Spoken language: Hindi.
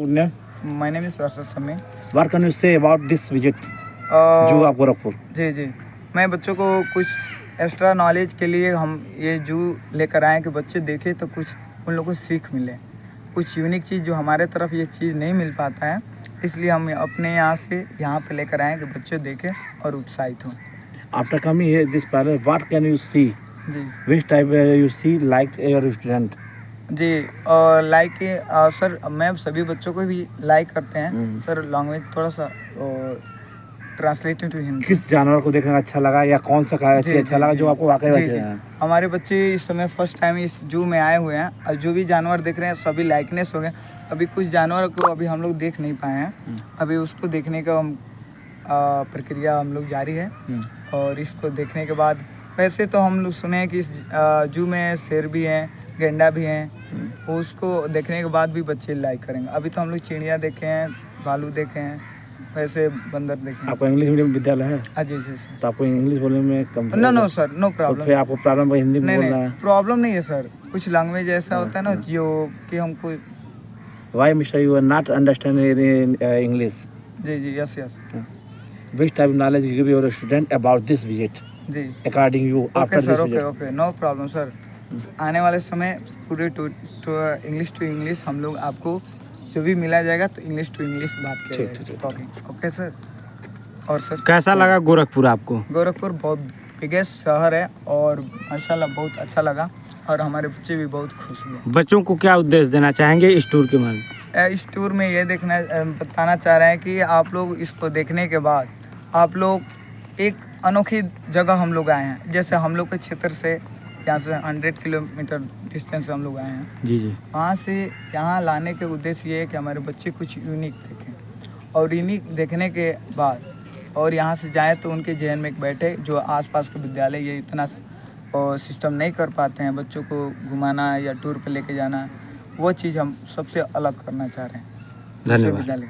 Good name? My name is Arshad Sami. What can you say about this visit, Uh, Zoo of Gorakhpur? जी मैं बच्चों को कुछ एक्स्ट्रा नॉलेज के लिए हम ये जू लेकर आए कि बच्चे देखें तो कुछ उन लोगों को सीख मिले, कुछ यूनिक चीज़ जो हमारे तरफ ये चीज़ नहीं मिल पाता है, इसलिए हम अपने यहाँ से यहाँ पे लेकर आए कि बच्चे देखें और उत्साहित हों। After coming here, this parlor, what can you see? जी Which type you see like your student? जी लाइक सर मैं सभी बच्चों को भी लाइक करते हैं सर। लैंग्वेज थोड़ा सा ट्रांसलेटेड टू हिंदी। किस जानवर को देखना अच्छा लगा या कौन सा चीज अच्छा लगा जो आपको वाकई जी, अच्छा जी। लगा? हमारे बच्चे इस समय फर्स्ट टाइम इस जू में आए हुए हैं और जो भी जानवर देख रहे हैं सभी लाइकनेस हो गए। अभी कुछ जानवर को अभी हम लोग देख नहीं पाए हैं, अभी उसको देखने का प्रक्रिया हम लोग जारी है। और इसको देखने के बाद वैसे तो हम लोग सुने हैं कि इस जू में शेर भी हैं, गेंडा भी हैं, उसको देखने के बाद भी बच्चे लाइक करेंगे। अभी तो हम लोग चिड़िया देखे हैं, भालू देखे हैं, वैसे बंदर देखे हैं। आपका इंग्लिश मीडियम विद्यालय है जी जी सर। तो आपको इंग्लिश बोलने में कम नो सर, नो तो प्रॉब्लम। फिर आपको प्रॉब्लम हिंदी में बोलना है? प्रॉब्लम नहीं है सर। कुछ लैंग्वेज ऐसा होता है ना जो कि हमको। Why Mr. you are not understanding English? जी yes. Which type of knowledge you give your student about this visit? जी According you after okay this sir, visit? Okay no problem sir. आने वाले समय पूरे टू इंग्लिश टू इंग्लिश हम लोग आपको जो भी मिला जाएगा तो इंग्लिश टू इंग्लिश बात किया ठीक, जाएगा। Talking okay sir. और सर कैसा लगा गोरखपुर आपको? गोरखपुर बहुत बिगेस्ट शहर है और माशाल्लाह बहुत अच्छा लगा और हमारे बच्चे भी बहुत खुश हुए। बच्चों को क्या उद्देश्य देना चाहेंगे इस टूर के बारे? इस टूर में ये बताना चाह रहे हैं कि आप लोग इसको देखने के बाद आप लोग एक अनोखी जगह हम लोग आए हैं। जैसे हम लोग के क्षेत्र से यहाँ से 100 किलोमीटर डिस्टेंस से हम लोग आए हैं। जी वहाँ से यहाँ लाने के उद्देश्य ये है कि हमारे बच्चे कुछ यूनिक देखें और यूनिक देखने के बाद और यहाँ से जाएं तो उनके जहन में एक बैठे जो आसपास के विद्यालय ये इतना सिस्टम नहीं कर पाते हैं, बच्चों को घुमाना या टूर पे लेके जाना, वो चीज़ हम सबसे अलग करना चाह रहे हैं धन्यवाद। विद्यालय।